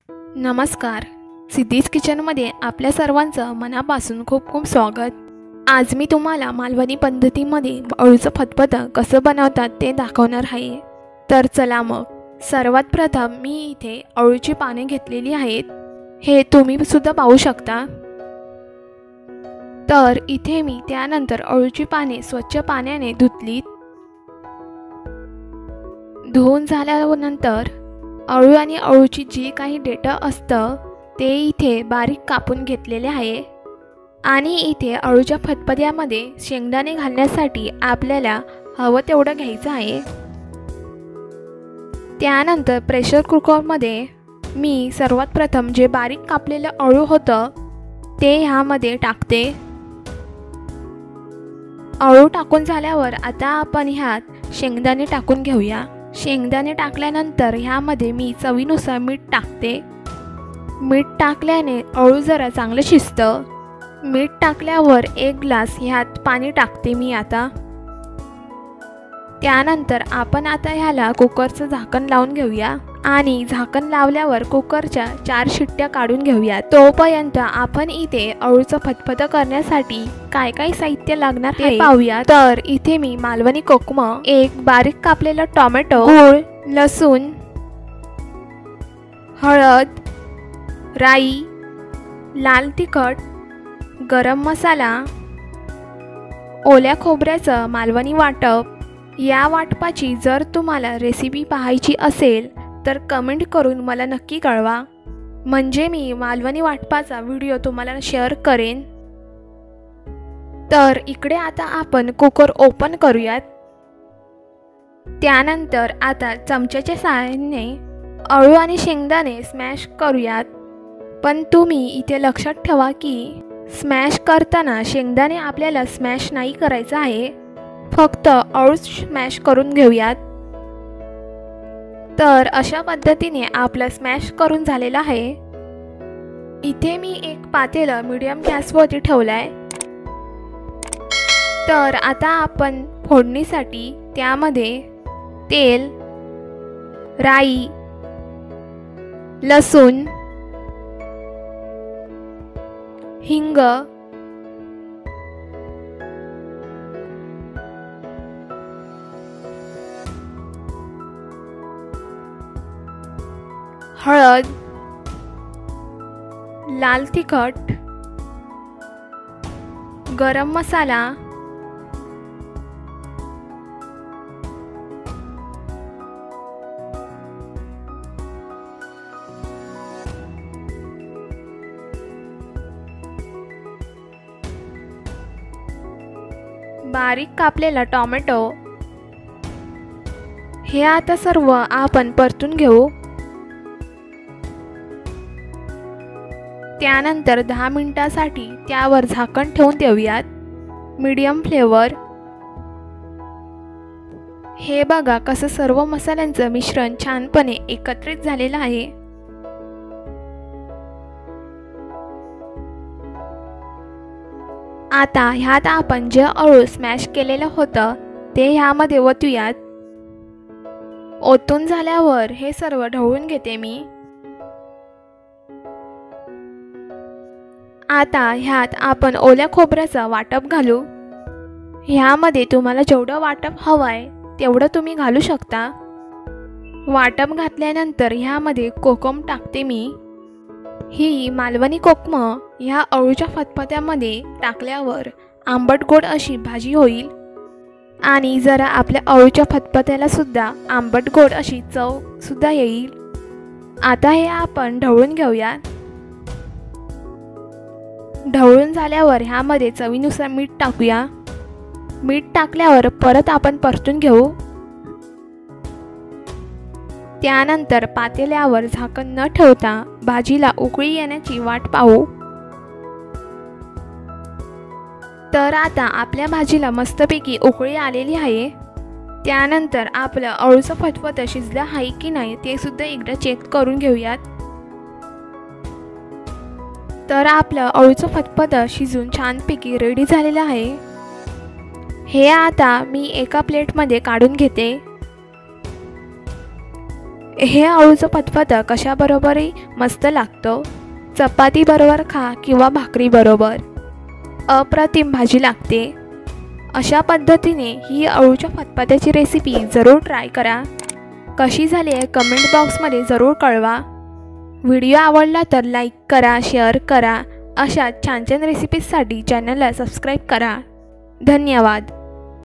नमस्कार. सिद्धीज किचनमध्ये आपल्या सर्वांचं मनापासून खूप खूप स्वागत. आज मी तुम्हाला मालवणी पद्धतीमध्ये अळूचं फतफतं कसं बनवतात ते दाखवणार आहे. तर चला मग. सर्वात प्रथम मी इथे अळूची पाने घेतलेली आहेत. हे तुम्ही सुद्धा पाहू शकता. तर इथे मी त्यानंतर अळूची पाने स्वच्छ पाण्याने धुतलीत. धुवून झाल्यानंतर अळू आणि अळूची जी काही देठ असतं ते इथे बारीक कापून घेतलेले आहे. आणि इथे अळूच्या फतफत्यामध्ये शेंगदाणे घालण्यासाठी आपल्याला हवं तेवढं घ्यायचं आहे. त्यानंतर प्रेशर कुकरमध्ये मी सर्वात प्रथम जे बारीक कापलेलं अळू होतं ते ह्यामध्ये टाकते. अळू टाकून झाल्यावर आता आपण ह्यात शेंगदाणे टाकून घेऊया. शेंगदाणे टाकल्यानंतर ह्यामध्ये मी चवीनुसार मीठ टाकते. मीठ टाकल्याने अळू जरा चांगलं शिजतं. मीठ टाकल्यावर 1 ग्लास ह्यात पाणी टाकते मी आता. त्यानंतर आपण आता ह्याला कुकरचं झाकण लावून घेऊया आणि झाकण लावल्यावर कुकरच्या 4 शिट्ट्या काढून घेऊया. तोपर्यंत आपण इथे अळूचं फतफतं करण्यासाठी काय काय साहित्य लागणार ते पाहूया. तर इथे मी मालवणी कोकम, एक बारीक कापलेला टोमॅटो, गूळ, लसूण, हळद, राई, लाल तिखट, गरम मसाला, ओल्या खोबऱ्याचं मालवणी वाटप. या वाटपाची जर तुम्हाला रेसिपी पाहायची असेल तर कमेंट करून मला नक्की कळवा, म्हणजे मी मालवणी वाटपाचा व्हिडिओ तुम्हाला शेअर करेन. तर इकडे आता आपण कुकर ओपन करूयात. त्यानंतर आता चमच्याच्या साहाय्याने अळू आणि शेंगदाणे स्मॅश करूयात. पण तुम्ही इथे लक्षात ठेवा की स्मॅश करताना शेंगदाणे आपल्याला स्मॅश नाही करायचं आहे, फक्त अळू स्मॅश करून घेऊयात. तर अशा पद्धतीने आपलं स्मॅश करून झालेलं आहे. इथे मी एक पातेलं मीडियम गॅसवरती ठेवलंय. तर आता आपण फोडणीसाठी त्यामध्ये तेल, राई, लसूण, हिंग, हळद, लाल तिखट, गरम मसाला, बारीक कापलेला टोमॅटो, हे आता सर्व आपण परतून घेऊ. त्यानंतर 10 मिनिटांसाठी त्यावर झाकण ठेवून देऊयात मीडियम फ्लेवर. हे बघा कसं सर्व मसाल्यांचं मिश्रण छानपणे एकत्रित झालेलं आहे. आता ह्यात आपण जे अळू स्मॅश केलेलं होतं ते ह्यामध्ये ओतूयात. ओतून झाल्यावर हे सर्व ढवळून घेते मी. आता ह्यात आपण ओल्या खोबऱ्याचं वाटप घालू. ह्यामध्ये तुम्हाला जेवढं वाटप हवं आहे तेवढं तुम्ही घालू शकता. वाटप घातल्यानंतर ह्यामध्ये कोकम टाकते मी. ही मालवणी कोकम ह्या अळूच्या फतफत्यामध्ये टाकल्यावर आंबट गोड अशी भाजी होईल आणि जरा आपल्या अळूच्या फतफत्याला सुद्धा आंबट गोड अशी चव सुद्धा येईल. आता हे आपण ढवळून घेऊया. ढवळून झाल्यावर ह्यामध्ये चवीनुसार मीठ टाकूया. मीठ टाकल्यावर परत आपण परतून घेऊ. त्यानंतर पातेल्यावर झाकण न ठेवता भाजीला उकळी येण्याची वाट पाहू. तर आता आपल्या भाजीला मस्तपैकी उकळी आलेली आहे. त्यानंतर आपलं अळूचं फतफतं शिजलं आहे की नाही ते सुद्धा एकदा चेक करून घेऊयात. तर आपलं अळूचं फतफतं शिजून छानपैकी रेडी झालेलं आहे. हे आता मी एका प्लेटमध्ये काढून घेते. हे अळूचं फतफतं कशाबरोबरही मस्त लागतं. चपाती बरोबर खा किंवा भाकरी बरोबर, अप्रतिम भाजी लागते. अशा पद्धतीने ही अळूच्या फतफत्याची रेसिपी जरूर ट्राय करा. कशी झाली आहे कमेंट बॉक्समध्ये जरूर कळवा. व्हिडिओ आवडला तर लाईक करा, शेअर करा. अशा छान छान रेसिपीजसाठी चॅनलला सबस्क्राईब करा. धन्यवाद.